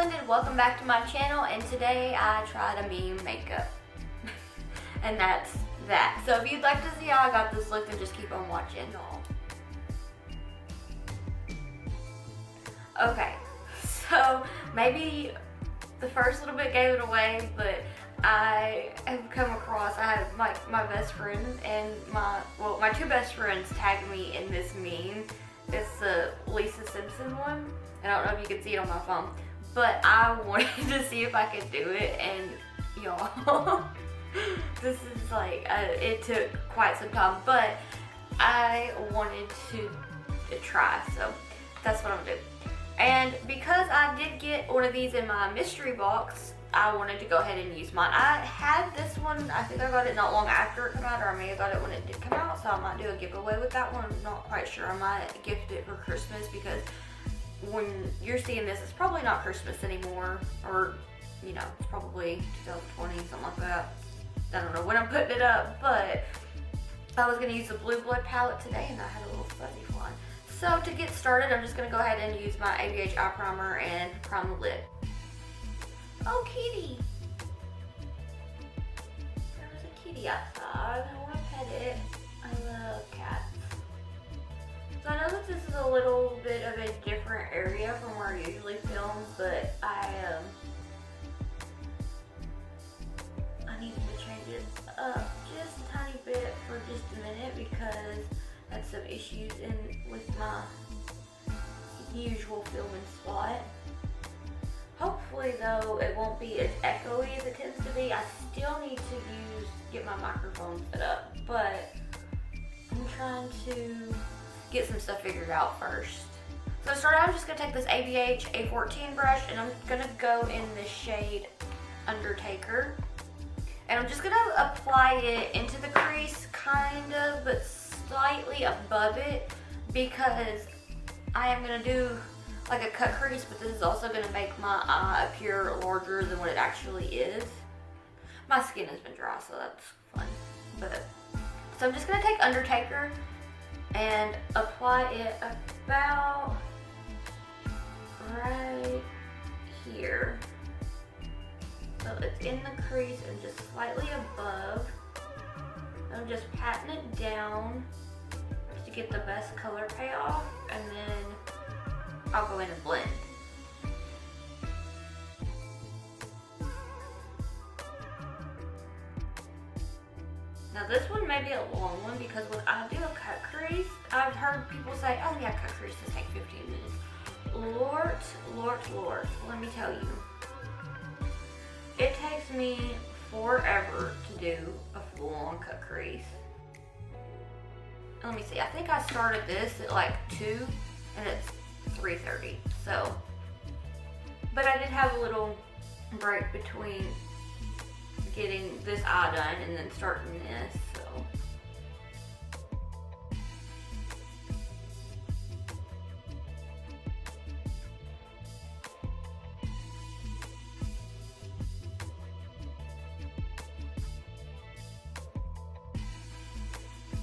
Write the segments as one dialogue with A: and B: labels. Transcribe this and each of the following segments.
A: Splendid, welcome back to my channel, and today I tried a meme makeup. And that's that. So if you'd like to see how I got this look, then just keep on watching. Okay, so maybe the first little bit gave it away, but I have come across, I have my best friend and my two best friends tagged me in this meme. It's the Lisa Simpson one. I don't know if you can see it on my phone, but I wanted to see if I could do it, and y'all, this is like, it took quite some time, but I wanted to try, so that's what I'm gonna do. And because I did get one of these in my mystery box, I wanted to go ahead and use mine. I had this one, I think I got it not long after it came out, or I may have got it when it did come out, so I might do a giveaway with that one. I'm not quite sure. I might gift it for Christmas, because when you're seeing this, it's probably not Christmas anymore, or, you know, it's probably 2020, something like that. I don't know when I'm putting it up, but I was going to use the Blue Blood palette today, and I had a little fuzzy fly. So to get started, I'm just going to go ahead and use my ABH eye primer and prime the lid. Oh, kitty! There's a kitty outside. I want to pet it. I love cats. So I know that this is a little bit of a different area from where I usually film, but I needed to change it up just a tiny bit for just a minute, because I had some issues with my usual filming spot. Hopefully though, it won't be as echoey as it tends to be. I still need to get my microphone set up, but I'm trying to get some stuff figured out first. So to start out, I'm just gonna take this ABH A14 brush, and I'm gonna go in the shade Undertaker. And I'm just gonna apply it into the crease, kind of, but slightly above it, because I am gonna do like a cut crease, but this is also gonna make my eye appear larger than what it actually is. My skin has been dry, so that's fun. So I'm just gonna take Undertaker and apply it about right here. So it's in the crease and just slightly above. I'm just patting it down to get the best color payoff, and then I'll go in and blend. Now this one may be a long one, because when I do a cut crease, I've heard people say, oh yeah, cut creases take 15 minutes. Lord, let me tell you. It takes me forever to do a full-on cut crease. Let me see, I think I started this at like 2, and it's 3:30, so. But I did have a little break between getting this eye done and then starting this, so.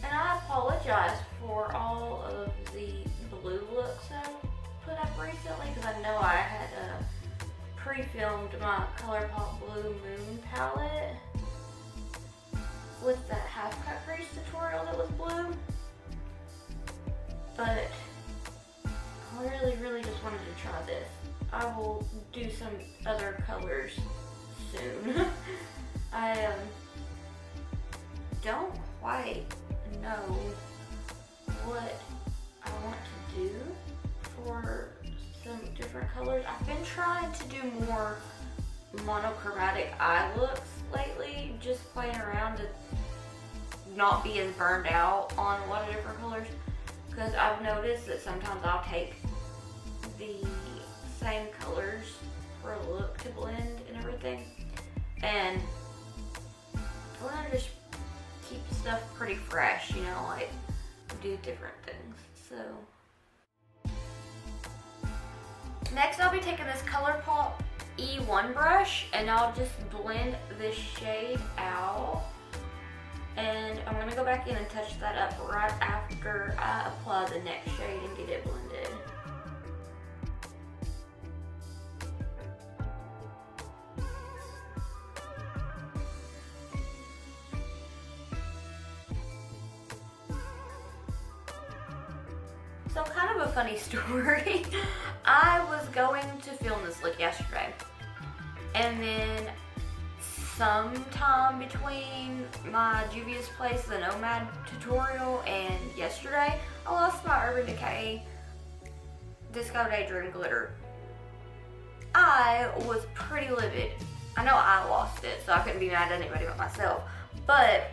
A: And I apologize for all of the blue looks I put up recently, because I know I had pre-filmed my Colourpop Blue Moon palette with that half cut crease tutorial that was blue, but I really just wanted to try this. I will do some other colors soon. I don't quite know what I want to do for some different colors. I've been trying to do more monochromatic eye looks lately, just playing around to not be as burned out on a lot of different colors, because I've noticed that sometimes I'll take the same colors for a look to blend and everything, and I want to just keep stuff pretty fresh, you know, like do different things. So next, I'll be taking this Colourpop E1 brush, and I'll just blend this shade out. And I'm going to go back in and touch that up right after I apply the next shade and get it blended. So kind of a funny story. I was going to film this look yesterday, and then sometime between my Juvia's Place, the Nomad tutorial, and yesterday, I lost my Urban Decay Disco Daydream glitter. I was pretty livid. I know I lost it, so I couldn't be mad at anybody but myself, but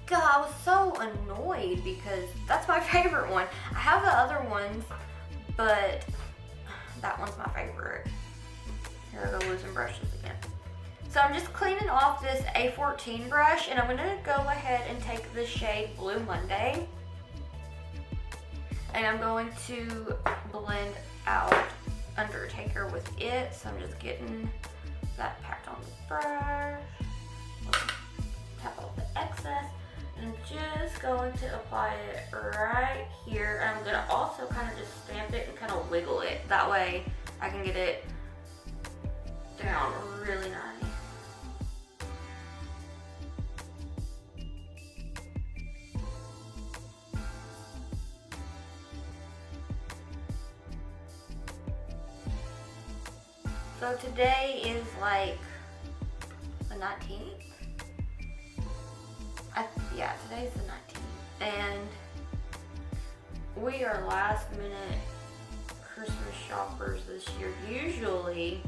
A: God, I was so annoyed because that's my favorite one. I have the other ones, but that one's my favorite. Here I go losing brushes again. So I'm just cleaning off this A14 brush, and I'm gonna go ahead and take the shade Blue Monday, and I'm going to blend out Undertaker with it. So I'm just getting that packed on the brush. Tap off the excess. I'm just going to apply it right here. I'm gonna also kind of just stamp it and kind of wiggle it. That way I can get it down really nice. So today is like the 19th. Yeah, today's the 19th, and we are last minute Christmas shoppers this year. Usually,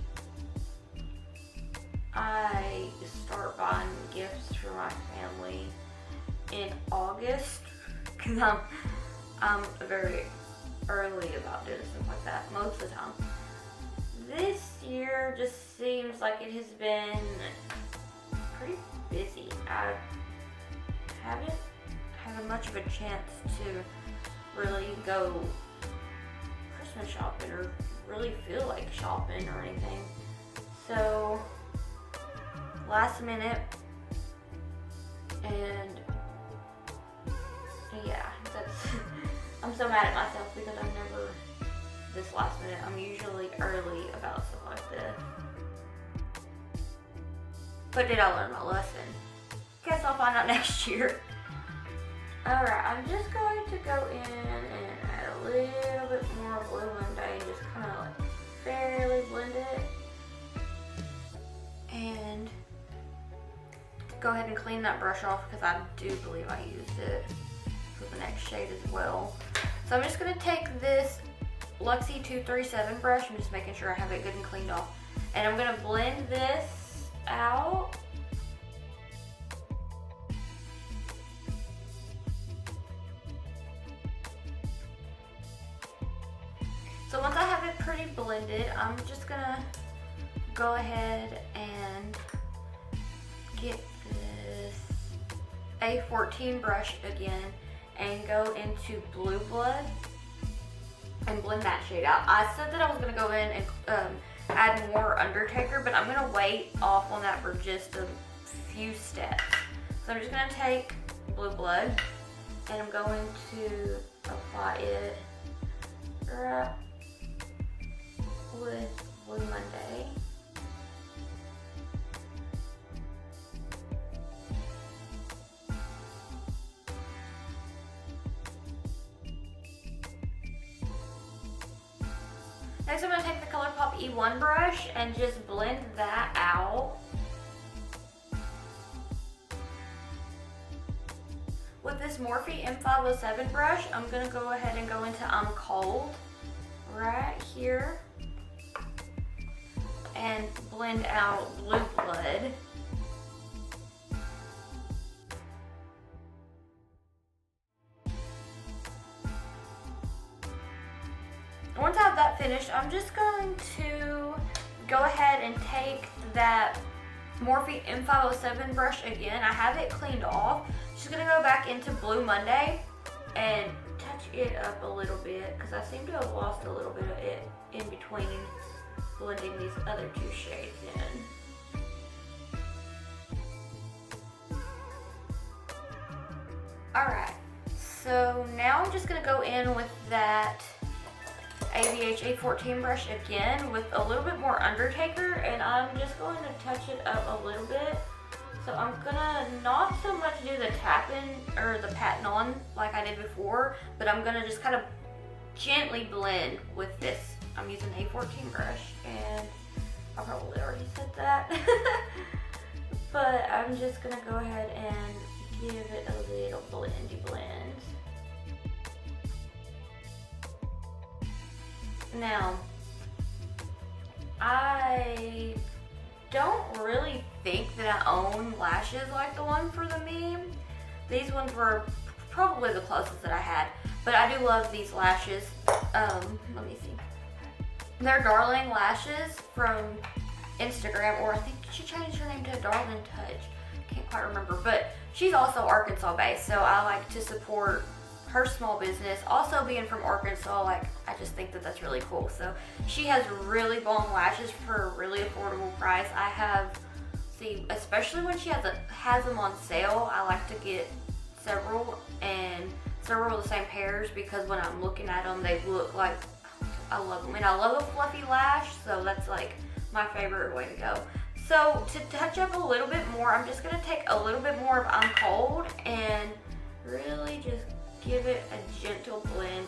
A: I start buying gifts for my family in August, because I'm very early about doing stuff like that most of the time. This year just seems like it has been pretty busy. I haven't had much of a chance to really go Christmas shopping or really feel like shopping or anything. So last minute, and yeah, I'm so mad at myself because I'm never this last minute. I'm usually early about stuff like this. But did I learn my lesson? Guess I'll find out next year. Alright, I'm just going to go in and add a little bit more Blue Monday and just kind of like fairly blend it. And go ahead and clean that brush off because I do believe I used it for the next shade as well. So I'm just going to take this Luxie 237 brush. I'm just making sure I have it good and cleaned off. And I'm going to blend this out. So once I have it pretty blended, I'm just gonna go ahead and get this A14 brush again and go into Blue Blood and blend that shade out. I said that I was gonna go in and add more Undertaker, but I'm gonna wait off on that for just a few steps. So I'm just gonna take Blue Blood and I'm going to apply it right with Blue Monday. Next I'm going to take the Colourpop E1 brush and just blend that out. With this Morphe M507 brush, I'm going to go ahead and go into I'm Cold right here and blend out Blue Blood. Once I have that finished, I'm just going to go ahead and take that Morphe M507 brush again. I have it cleaned off. Just gonna go back into Blue Monday and touch it up a little bit because I seem to have lost a little bit of it in between blending these other two shades in. Alright, so now I'm just gonna go in with that ABH A14 brush again with a little bit more Undertaker, and I'm just going to touch it up a little bit. So I'm gonna not so much do the tapping or the patting on like I did before, but I'm gonna just kind of gently blend with this. I'm using a 14 brush, and I probably already said that. But I'm just gonna go ahead and give it a little blendy blend. Now, I don't really think that I own lashes like the one for the meme. These ones were probably the closest that I had, but I do love these lashes. Let me see. They're Darling Lashes from Instagram, or I think she changed her name to Darling Touch. Can't quite remember, but she's also Arkansas based, so I like to support her small business. Also, being from Arkansas, like, I just think that that's really cool. So she has really long lashes for a really affordable price. I have, see, especially when she has them on sale, I like to get several of the same pairs, because when I'm looking at them, they look like, I love them. And I love a fluffy lash, so that's like my favorite way to go. So to touch up a little bit more, I'm just gonna take a little bit more of I'm Cold and really just give it a gentle blend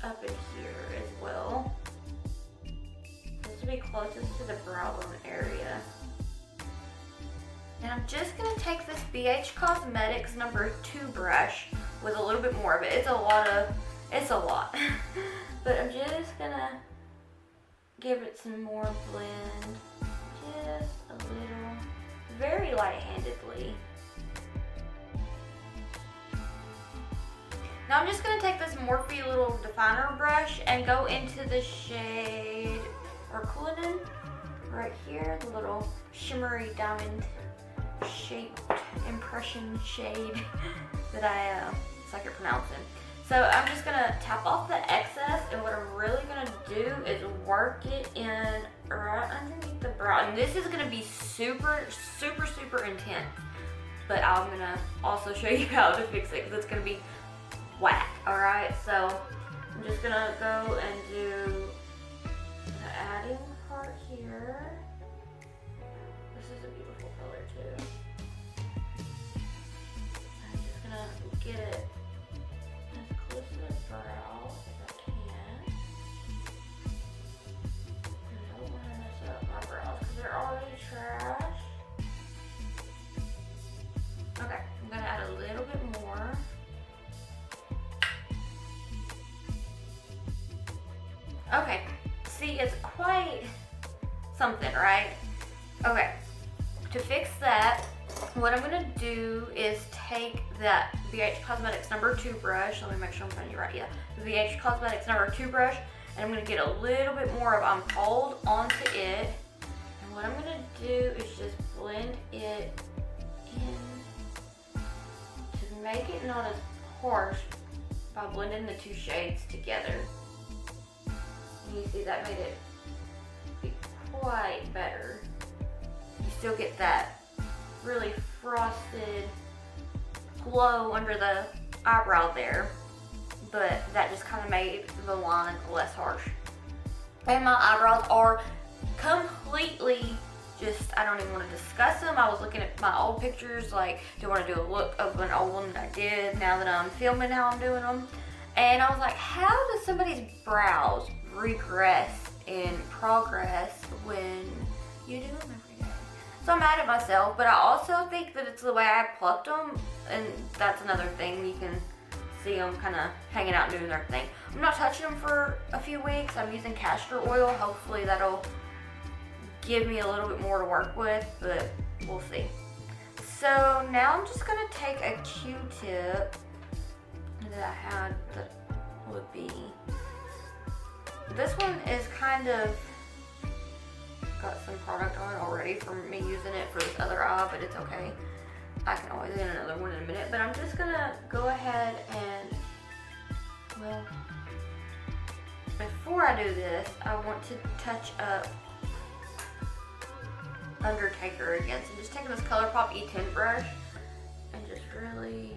A: up in here as well. This will be closest to the brow bone area. And I'm just gonna take this BH Cosmetics number 2 brush with a little bit more of it. It's a lot. But I'm just gonna give it some more blend, just a little, very light-handedly. Now I'm just gonna take this Morphe little definer brush and go into the shade Herculinen right here, the little shimmery diamond shaped impression shade that I suck at pronouncing. So I'm just gonna tap off the excess, and what I'm really gonna do is work it in right underneath the brow. And this is gonna be super, super, super intense, but I'm gonna also show you how to fix it, because it's gonna be whack, all right? So I'm just gonna go and do the adding part here. This is a beautiful color too. I'm just gonna get it as close to the brow as I can. And I don't want to mess up my brows because they're already trash. Okay, I'm gonna add a little bit more. Okay, see, it's quite something, right? Okay, to fix that, what I'm gonna do is take that BH Cosmetics number 2 brush. Let me make sure I'm finding you right. Yeah, the BH Cosmetics number 2 brush, and I'm gonna get a little bit more of I'm Cold onto it. And what I'm gonna do is just blend it in to make it not as harsh by blending the 2 shades together. And you see that made it be quite better. You still get that really frosted glow under the eyebrow there, but that just kind of made the line less harsh. And my eyebrows are completely just, I don't even want to discuss them. I was looking at my old pictures, like, do I want to do a look of an old one that I did now that I'm filming how I'm doing them? And I was like, how does somebody's brows regress and progress when you do them every day? So I'm mad at myself, but I also think that it's the way I plucked them, and that's another thing. You can see them kind of hanging out and doing their thing. I'm not touching them for a few weeks. I'm using castor oil. Hopefully that'll give me a little bit more to work with, but we'll see. So now I'm just gonna take a Q-tip that I had that would be, this one is kind of got some product on it already from me using it for this other eye, but it's okay. I can always get another one in a minute, but I'm just gonna go ahead and, well, before I do this, I want to touch up Undertaker again. So I'm just taking this Colourpop E10 brush and just really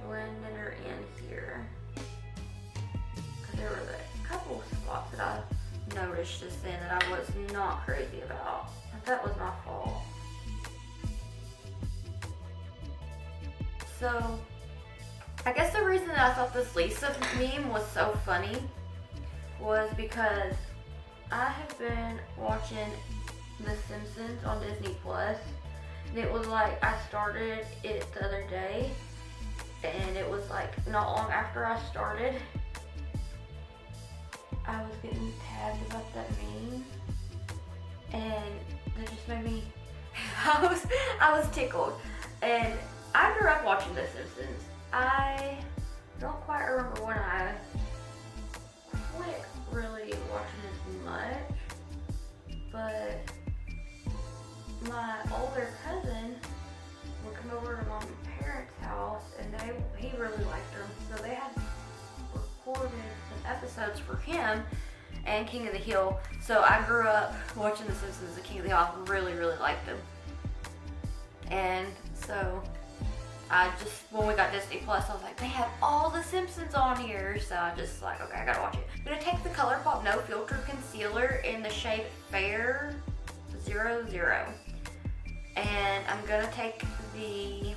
A: blending her in here. Because there were a couple spots that I noticed just then that I was not crazy about. That was my fault. So I guess the reason that I thought this Lisa meme was so funny was because I have been watching The Simpsons on Disney Plus, and it was like I started it the other day, and it was like not long after I started, I was getting tagged about that meme, and that just made me, I was tickled. And I grew up watching The Simpsons. I don't quite remember when I quit really watching as much, but my older cousin would come over to my parents' house, and he really liked them, so they had recorded some episodes for him and King of the Hill. So I grew up watching The Simpsons and King of the Hill. I really, really liked them. And so when we got Disney Plus, I was like, they have all The Simpsons on here. So I just like, okay, I gotta watch it. I'm gonna take the Colourpop No Filter Concealer in the shade Fair 00. And I'm gonna take the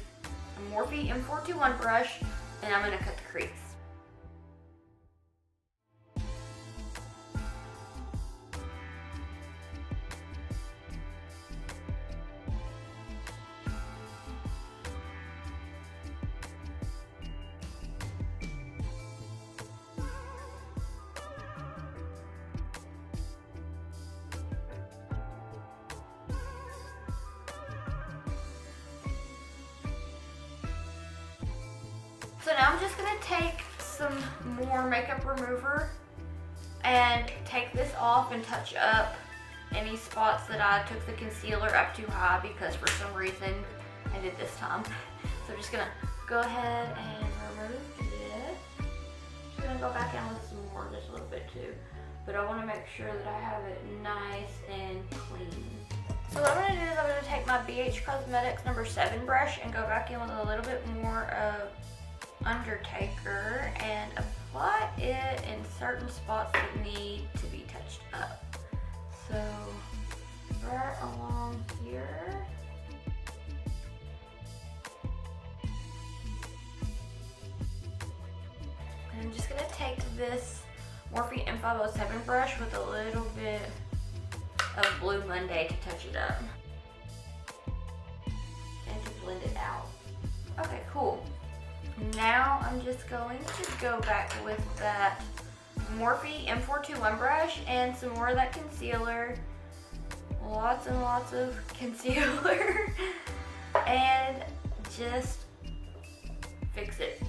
A: Morphe M421 brush, and I'm gonna cut the crease. So now I'm just gonna take some more makeup remover and take this off and touch up any spots that I took the concealer up too high because for some reason I did this time. So I'm just gonna go ahead and remove this. I'm gonna go back in with some more, just a little bit too. But I wanna make sure that I have it nice and clean. So what I'm gonna do is I'm gonna take my BH Cosmetics number 7 brush and go back in with a little bit more of Undertaker and apply it in certain spots that need to be touched up. So right along here. And I'm just gonna take this Morphe M507 brush with a little bit of Blue Monday to touch it up and to blend it out. Okay, cool. Now I'm just going to go back with that Morphe M421 brush and some more of that concealer. Lots and lots of concealer. And just fix it.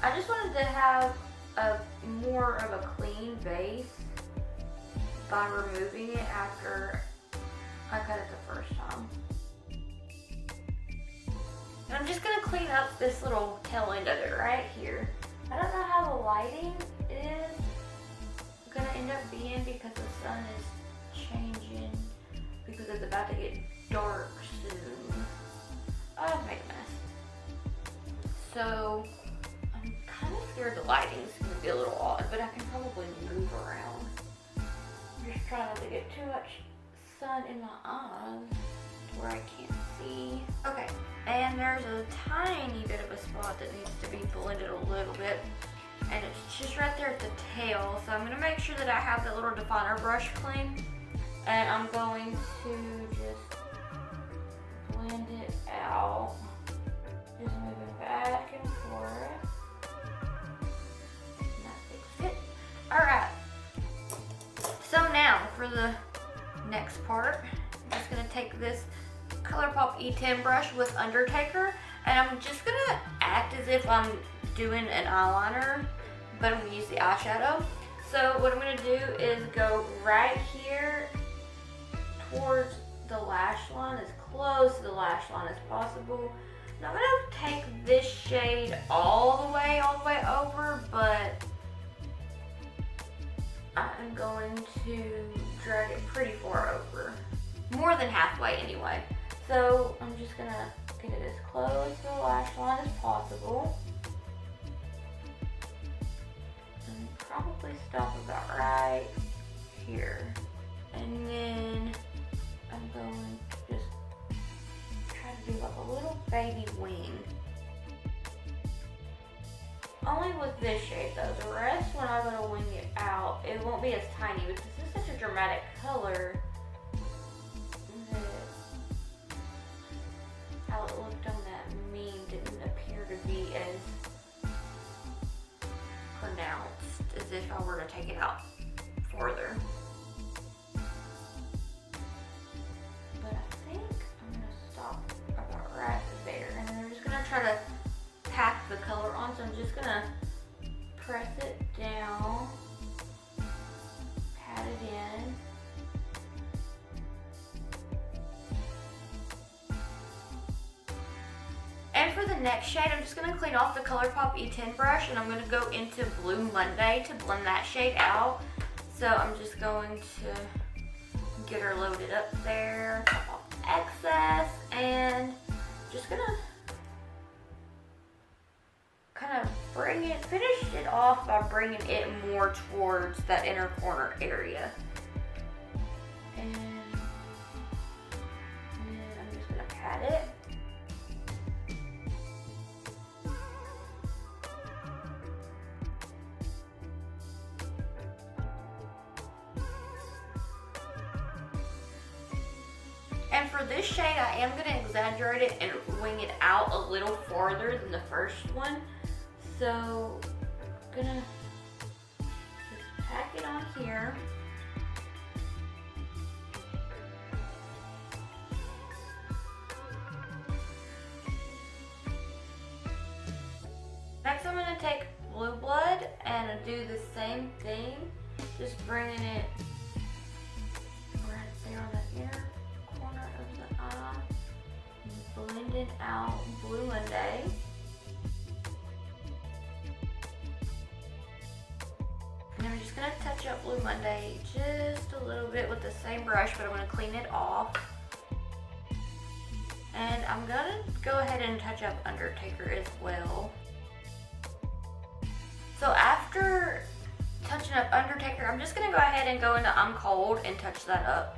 A: I just wanted to have more of a clean base by removing it after I cut it the first time. And I'm just gonna clean up this little tail end of it right here. I don't know how the lighting is gonna end up being because the sun is changing, because it's about to get dark soon. I'll have to make a mess. So I'm kind of scared the lighting is gonna be a little odd, but I can probably move around. I'm just trying not to get too much sun in my eyes to where I can't see. Okay. And there's a tiny bit of a spot that needs to be blended a little bit. And it's just right there at the tail. So I'm going to make sure that I have the little definer brush clean. And I'm going to just blend it out. Just moving back and forth. And that fixed it. Alright. So now for the next part, I'm just going to take this Colourpop E10 brush with Undertaker, and I'm just gonna act as if I'm doing an eyeliner, but I'm gonna use the eyeshadow. So what I'm gonna do is go right here towards the lash line, as close to the lash line as possible. Now I'm gonna take this shade all the way over, but I'm going to drag it pretty far over. More than halfway anyway. So I'm just gonna get it as close to the lash line as possible. And probably stop about right here. And then I'm going to just try to do like a little baby wing. only with this shade though. The rest, when I'm gonna wing it out, it won't be as tiny because this is such a dramatic color that how it looked on that meme didn't appear to be as pronounced as if I were to take it out further. But I think I'm gonna stop about right there, and then I'm just gonna try to pack the color on. So I'm just gonna press it down, pat it in. And for the next shade, I'm just gonna clean off the Colourpop E10 brush, and I'm gonna go into Blue Monday to blend that shade out. So I'm just going to get her loaded up there, top off excess, and just gonna kind of finish it off by bringing it more towards that inner corner area. And then I'm just gonna pat it. And for this shade, I am gonna exaggerate it and wing it out a little farther than the first one. So, gonna just pack it on here. Next, I'm gonna take Blue Blood and do the same thing, just bringing it right there on the inner corner of the eye, blending out Blue Monday. And I'm just gonna touch up Blue Monday just a little bit with the same brush, but I'm gonna clean it off. And I'm gonna go ahead and touch up Undertaker as well. So after touching up Undertaker, I'm just gonna go ahead and go into I'm Cold and touch that up,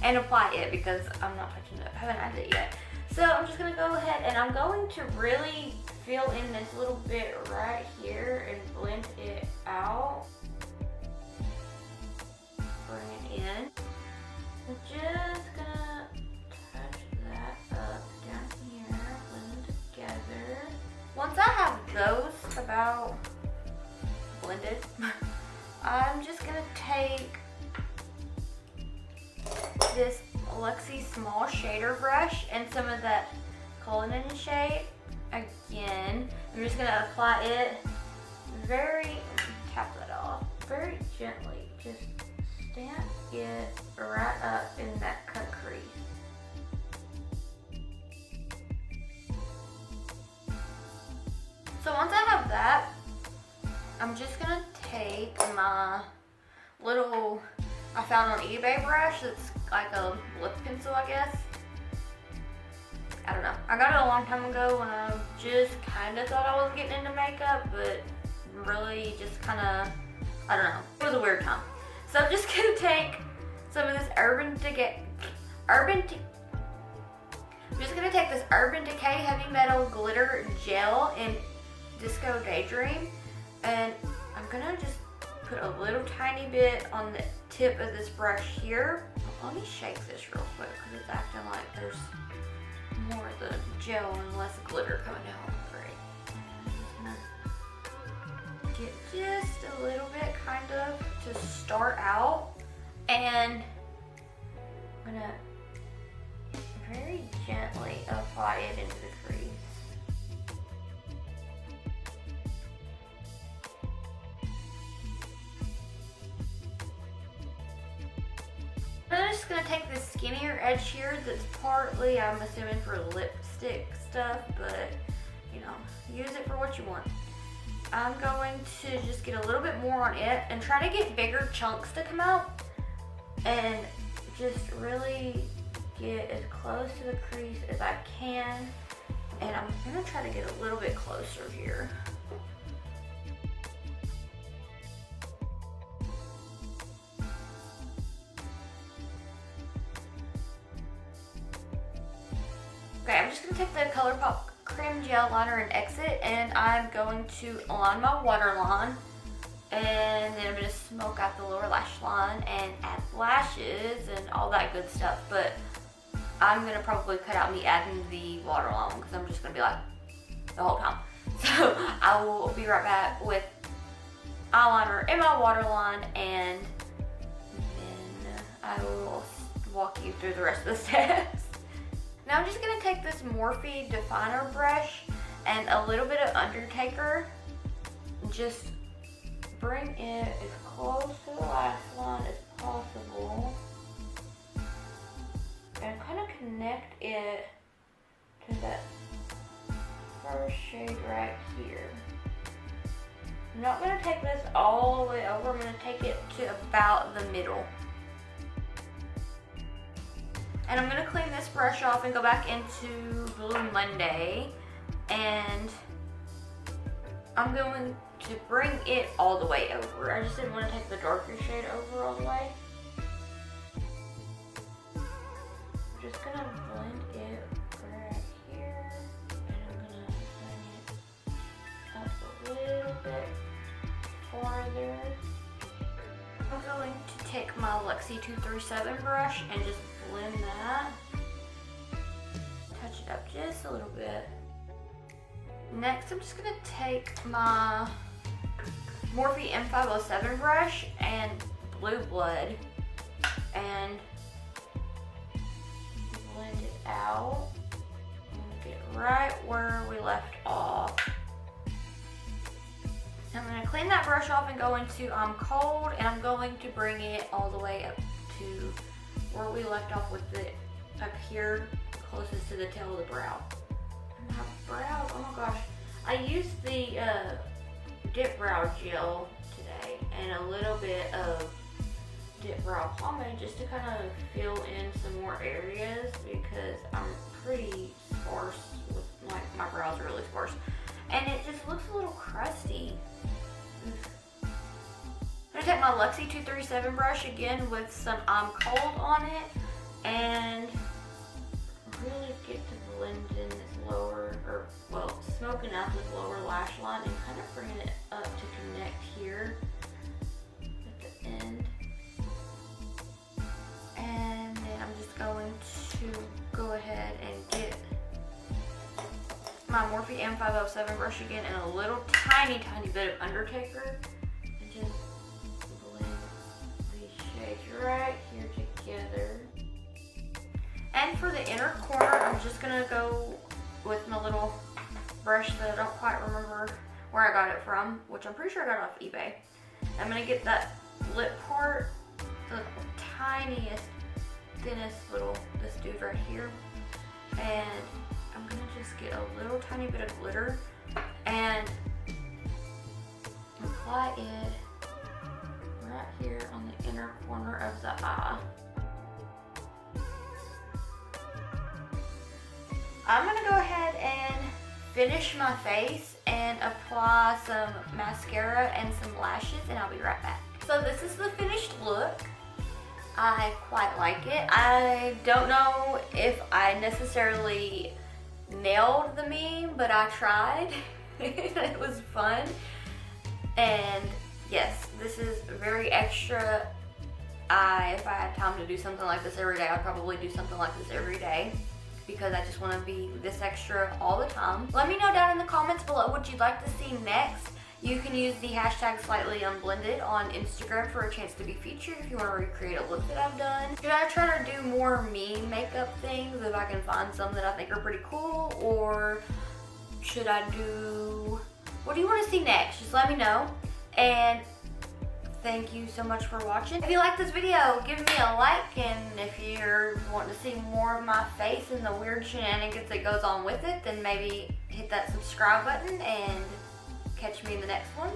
A: and apply it because I'm not touching it, I haven't added it yet. So I'm just gonna go ahead and I'm going to really fill in this little bit right here and blend it out. Bring it in. I'm just gonna touch that up down here, blend them together. Once I have those about blended, I'm just gonna take this Luxie small shader brush and some of that Cullinan shade. Again, I'm just gonna apply it tap that off, very gently. Just stamp it right up in that cut crease. So once I have that, I'm just gonna take my little, I found on eBay brush that's like a lip pencil, I guess. I don't know. I got it a long time ago when I just kind of thought I was getting into makeup, but really just kind of, I don't know. It was a weird time. So I'm just gonna take some of this I'm just gonna take this Urban Decay Heavy Metal Glitter Gel in Disco Daydream, and I'm gonna just put a little tiny bit on the tip of this brush here. Let me shake this real quick because it's acting like there's more of the gel and less glitter coming out. Great. I'm just gonna get just a little bit kind of to start out, and I'm gonna very gently apply it into the crease. I'm just going to take this skinnier edge here that's partly, I'm assuming, for lipstick stuff, but, you know, use it for what you want. I'm going to just get a little bit more on it and try to get bigger chunks to come out and just really get as close to the crease as I can. And I'm going to try to get a little bit closer here. Okay, I'm just going to take the Colourpop cream gel liner and exit, and I'm going to line my waterline, and then I'm going to smoke out the lower lash line and add lashes and all that good stuff. But I'm going to probably cut out me adding the waterline because I'm just going to be like the whole time. So I will be right back with eyeliner in my waterline, and then I will walk you through the rest of the steps. Now I'm just going to take this Morphe definer brush and a little bit of Undertaker, just bring it as close to the lash line as possible and kind of connect it to that first shade right here. I'm not going to take this all the way over, I'm going to take it to about the middle. And I'm going to clean this brush off and go back into Blue Monday, and I'm going to bring it all the way over. I just didn't want to take the darker shade over all the way. I'm just going to blend it right here, and I'm going to bring it up a little bit farther. I'm going to take my Luxie 237 brush and just blend that. Touch it up just a little bit. Next, I'm just going to take my Morphe M507 brush and Blue Blood and blend it out. Get right where we left off. I'm going to clean that brush off and go into Cold, and I'm going to bring it all the way up to where we left off with it up here, closest to the tail of the brow. And my brows, oh my gosh. I used the Dip Brow Gel today and a little bit of Dip Brow Pomade just to kind of fill in some more areas because I'm pretty sparse with, like, my brows are really sparse. And it just looks a little crusty. I'm going to take my Luxie 237 brush again with some Cold on it and really get to blend in this lower, or well, smoking out this lower lash line and kind of bringing it up to connect here at the end. And then I'm just going to go ahead and get my Morphe M507 brush again and a little tiny bit of Undertaker and just blend these shades right here together. And for the inner corner, I'm just gonna go with my little brush that I don't quite remember where I got it from, which I'm pretty sure I got it off eBay. I'm gonna get that lip part, the tiniest, thinnest little, this dude right here, and I'm gonna just get a little tiny bit of glitter and apply it right here on the inner corner of the eye. I'm gonna go ahead and finish my face and apply some mascara and some lashes, and I'll be right back. So this is the finished look. I quite like it. I don't know if I necessarily nailed the meme, but I tried. It was fun. And yes, this is very extra. If I had time to do something like this every day, I'd probably do something like this every day because I just want to be this extra all the time. Let me know down in the comments below what you'd like to see next. You can use the hashtag #SlightlyUnblended on Instagram for a chance to be featured if you want to recreate a look that I've done. Should I try to do more me makeup things if I can find some that I think are pretty cool, or should I do, what do you want to see next? Just let me know. And thank you so much for watching. If you like this video, give me a like, and if you're wanting to see more of my face and the weird shenanigans that goes on with it, then maybe hit that subscribe button and catch me in the next one.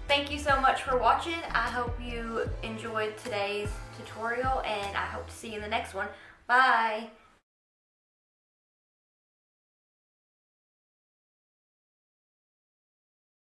A: Thank you so much for watching. I hope you enjoyed today's tutorial, and I hope to see you in the next one. Bye!